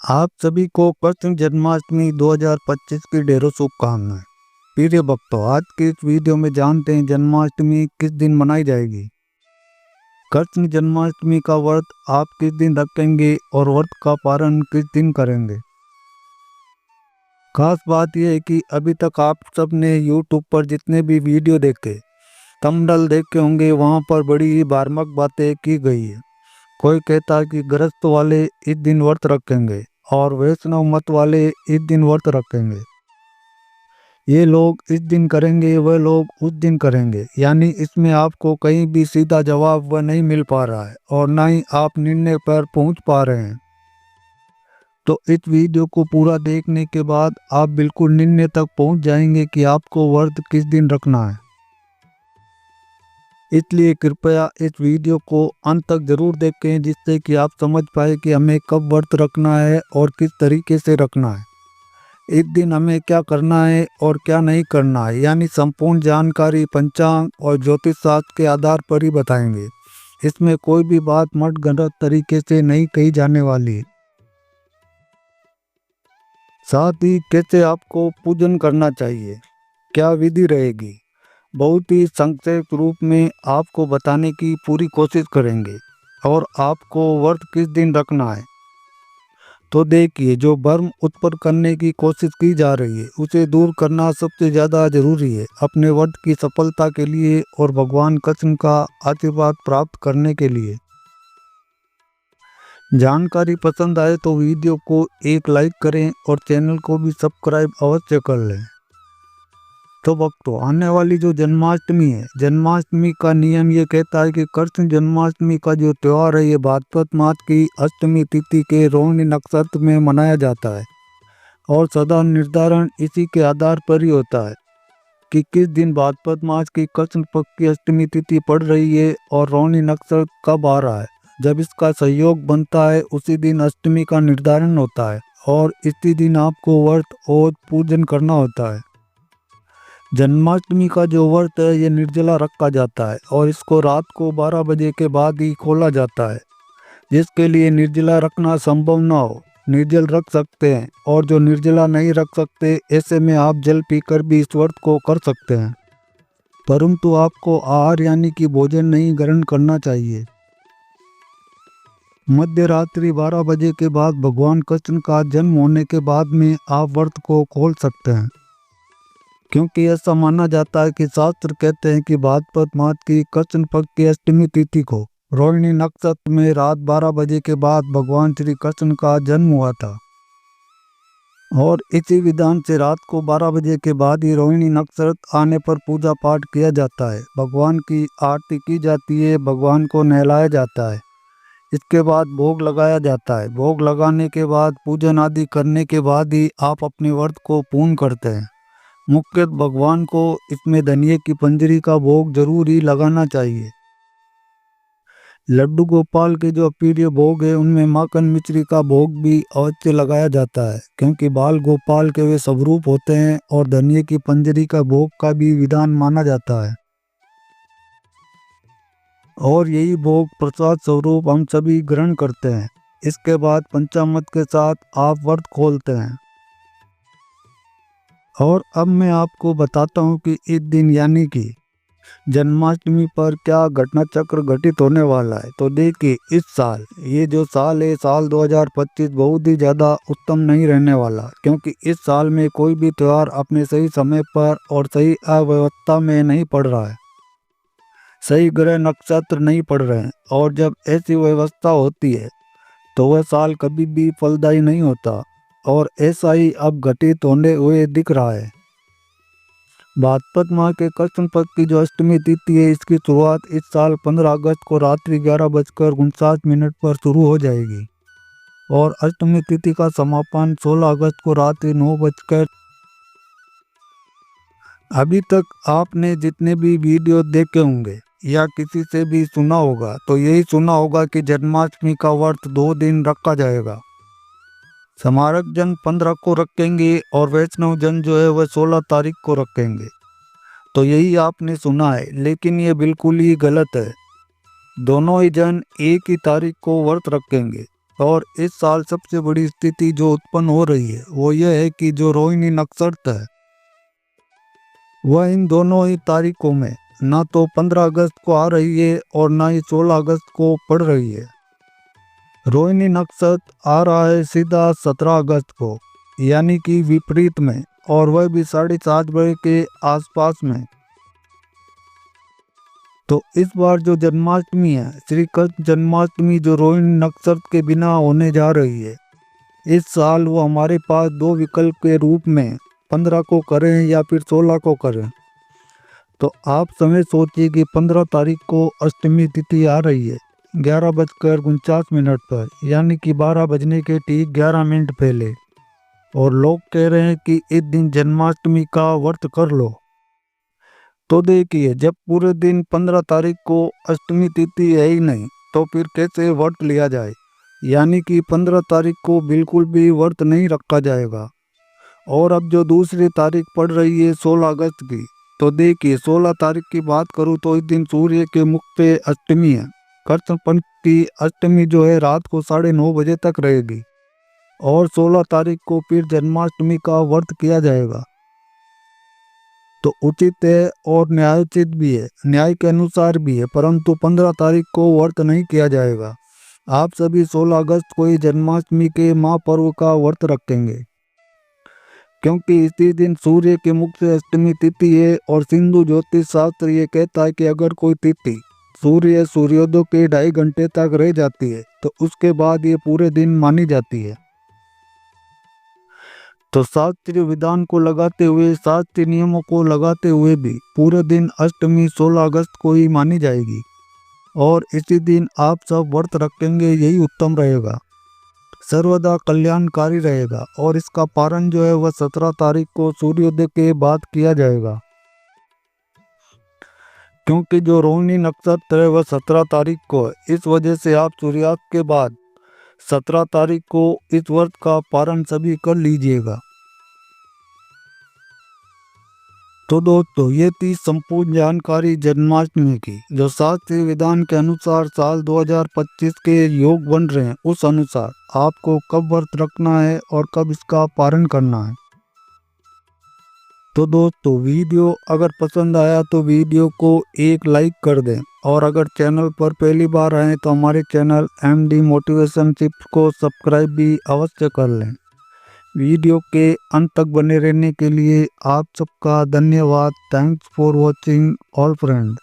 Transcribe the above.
आप सभी को कृष्ण जन्माष्टमी 2025 की ढेरों शुभकामनाएं। प्रिय भक्तों, आज की इस वीडियो में जानते हैं जन्माष्टमी किस दिन मनाई जाएगी। कृष्ण जन्माष्टमी का व्रत आप किस दिन रखेंगे और व्रत का पारण किस दिन करेंगे। खास बात यह है कि अभी तक आप सब ने YouTube पर जितने भी वीडियो देखे, थंबनेल देखे होंगे, वहां पर बड़ी ही मार्मिक बातें की गई है। कोई कहता है कि गृहस्थ वाले इस दिन व्रत रखेंगे और वैष्णव मत वाले इस दिन व्रत रखेंगे। ये लोग इस दिन करेंगे, वह लोग उस दिन करेंगे, यानी इसमें आपको कहीं भी सीधा जवाब वह नहीं मिल पा रहा है और ना ही आप निर्णय पर पहुंच पा रहे हैं। तो इस वीडियो को पूरा देखने के बाद आप बिल्कुल निर्णय तक पहुंच जाएंगे कि आपको व्रत किस दिन रखना है। इसलिए कृपया इस वीडियो को अंत तक जरूर देखें, जिससे कि आप समझ पाए कि हमें कब व्रत रखना है और किस तरीके से रखना है। इस दिन हमें क्या करना है और क्या नहीं करना है, यानी संपूर्ण जानकारी पंचांग और ज्योतिष शास्त्र के आधार पर ही बताएंगे। इसमें कोई भी बात मत गलत तरीके से नहीं कही जाने वाली। साथ ही कैसे आपको पूजन करना चाहिए, क्या विधि रहेगी, बहुत ही संक्षिप्त रूप में आपको बताने की पूरी कोशिश करेंगे। और आपको व्रत किस दिन रखना है, तो देखिए, जो भ्रम उत्पन्न करने की कोशिश की जा रही है उसे दूर करना सबसे ज़्यादा जरूरी है अपने व्रत की सफलता के लिए और भगवान कृष्ण का आशीर्वाद प्राप्त करने के लिए। जानकारी पसंद आए तो वीडियो को एक लाइक करें और चैनल को भी सब्सक्राइब अवश्य कर लें। तो भक्तों, आने वाली जो जन्माष्टमी है, जन्माष्टमी का नियम ये कहता है कि कृष्ण जन्माष्टमी का जो त्यौहार है ये भाद्रपद मास की अष्टमी तिथि के रोहिणी नक्षत्र में मनाया जाता है और सदा निर्धारण इसी के आधार पर ही होता है कि किस दिन भाद्रपद मास की कृष्ण पक्ष की अष्टमी तिथि पड़ रही है और रोहिणी नक्षत्र कब आ रहा है। जब इसका संयोग बनता है उसी दिन अष्टमी का निर्धारण होता है और इसी दिन आपको व्रत और पूजन करना होता है। जन्माष्टमी का जो व्रत है ये निर्जला रखा जाता है और इसको रात को 12 बजे के बाद ही खोला जाता है। जिसके लिए निर्जला रखना संभव ना हो, निर्जल रख सकते हैं, और जो निर्जला नहीं रख सकते ऐसे में आप जल पीकर भी इस व्रत को कर सकते हैं, परंतु आपको आहार यानी कि भोजन नहीं ग्रहण करना चाहिए। मध्य रात्रि 12 बजे के बाद भगवान कृष्ण का जन्म होने के बाद में आप व्रत को खोल सकते हैं, क्योंकि ऐसा माना जाता है कि शास्त्र कहते हैं कि भाद्रपद मास की कृष्ण पक्ष की अष्टमी तिथि को रोहिणी नक्षत्र में रात 12 बजे के बाद भगवान श्री कृष्ण का जन्म हुआ था और इसी विधान से रात को 12 बजे के बाद ही रोहिणी नक्षत्र आने पर पूजा पाठ किया जाता है, भगवान की आरती की जाती है, भगवान को नहलाया जाता है। इसके बाद भोग लगाया जाता है। भोग लगाने के बाद पूजन आदि करने के बाद ही आप अपने व्रत को पूर्ण करते हैं। मुख्यतः भगवान को इसमें धनिये की पंजरी का भोग जरूर ही लगाना चाहिए। लड्डू गोपाल के जो प्रिय भोग है उनमें माखन मिश्री का भोग भी अवश्य लगाया जाता है, क्योंकि बाल गोपाल के वे स्वरूप होते हैं और धनिये की पंजरी का भोग का भी विधान माना जाता है और यही भोग प्रसाद स्वरूप हम सभी ग्रहण करते हैं। इसके बाद पंचामृत के साथ आप व्रत खोलते हैं। और अब मैं आपको बताता हूँ कि इस दिन यानी कि जन्माष्टमी पर क्या घटना चक्र घटित होने वाला है। तो देखिए, इस साल ये जो साल है, साल 2025 बहुत ही ज़्यादा उत्तम नहीं रहने वाला, क्योंकि इस साल में कोई भी त्यौहार अपने सही समय पर और सही अव्यवस्था में नहीं पड़ रहा है, सही ग्रह नक्षत्र नहीं पड़ रहे हैं, और जब ऐसी व्यवस्था होती है तो वह साल कभी भी फलदायी नहीं होता, और ऐसा ही अब घटित होने हुए दिख रहा है। भाद्रपद माह के कृष्ण पक्ष की जो अष्टमी तिथि है, इसकी शुरुआत इस साल 15 अगस्त को रात्रि 11:59 पर शुरू हो जाएगी और अष्टमी तिथि का समापन 16 अगस्त को रात्रि 9 अभी तक आपने जितने भी वीडियो देखे होंगे या किसी से भी सुना होगा तो यही सुना होगा कि जन्माष्टमी का व्रत 2 दिन रखा जाएगा। स्मारक जन 15 को रखेंगे और वैष्णव जन जो है वह 16 तारीख को रखेंगे। तो यही आपने सुना है, लेकिन ये बिल्कुल ही गलत है। दोनों ही जन एक ही तारीख को व्रत रखेंगे। और इस साल सबसे बड़ी स्थिति जो उत्पन्न हो रही है वो यह है कि जो रोहिणी नक्षत्र है वह इन दोनों ही तारीखों में ना तो 15 अगस्त को आ रही है और ना ही 16 अगस्त को पड़ रही है। रोहिणी नक्षत्र आ रहा है सीधा 17 अगस्त को, यानी कि विपरीत में, और वह भी 7:30 के आसपास में। तो इस बार जो जन्माष्टमी है, श्री कृष्ण जन्माष्टमी, जो रोहिणी नक्षत्र के बिना होने जा रही है, इस साल वो हमारे पास दो विकल्प के रूप में 15 को करें या फिर 16 को करें। तो आप समय सोचिए कि 15 तारीख को अष्टमी तिथि आ रही है 11:49 पर, यानी कि 12 बजने के ठीक 11 मिनट पहले, और लोग कह रहे हैं कि इस दिन जन्माष्टमी का व्रत कर लो। तो देखिए, जब पूरे दिन 15 तारीख को अष्टमी तिथि है ही नहीं, तो फिर कैसे व्रत लिया जाए। यानी कि 15 तारीख को बिल्कुल भी व्रत नहीं रखा जाएगा। और अब जो दूसरी तारीख पड़ रही है 16 अगस्त की, तो देखिए 16 तारीख की बात करूँ तो इस दिन सूर्य के मुख पे अष्टमी है। कृष्ण पक्ष की अष्टमी जो है रात को 9:30 बजे तक रहेगी, और 16 तारीख को फिर जन्माष्टमी का व्रत किया जाएगा। तो उचित है और न्यायोचित भी है, न्याय के अनुसार भी है, परंतु 15 तारीख को व्रत नहीं किया जाएगा। आप सभी 16 अगस्त को ही जन्माष्टमी के महापर्व का व्रत रखेंगे, क्योंकि इसी दिन सूर्य के मुख से अष्टमी तिथि है। और सिंधु ज्योतिष शास्त्र ये कहता है कि अगर कोई तिथि सूर्योदय के 2.5 घंटे तक रह जाती है तो उसके बाद ये पूरे दिन मानी जाती है। तो शास्त्रीय विधान को लगाते हुए, शास्त्रीय नियमों को लगाते हुए भी पूरे दिन अष्टमी 16 अगस्त को ही मानी जाएगी, और इसी दिन आप सब व्रत रखेंगे, यही उत्तम रहेगा, सर्वदा कल्याणकारी रहेगा। और इसका पारण जो है वह 17 तारीख को सूर्योदय के बाद किया जाएगा, क्योंकि जो रोहिणी नक्षत्र है वह 17 तारीख को है। इस वजह से आप सूर्यास्त के बाद 17 तारीख को इस व्रत का पारण सभी कर लीजिएगा। तो दोस्तों, ये थी संपूर्ण जानकारी जन्माष्टमी की, जो शास्त्रीय विधान के अनुसार साल 2025 के योग बन रहे हैं, उस अनुसार आपको कब व्रत रखना है और कब इसका पारण करना है। तो दोस्तों, वीडियो अगर पसंद आया तो वीडियो को एक लाइक कर दें, और अगर चैनल पर पहली बार आए तो हमारे चैनल MD मोटिवेशन टिप्स को सब्सक्राइब भी अवश्य कर लें। वीडियो के अंत तक बने रहने के लिए आप सबका धन्यवाद। Thanks for watching all friends.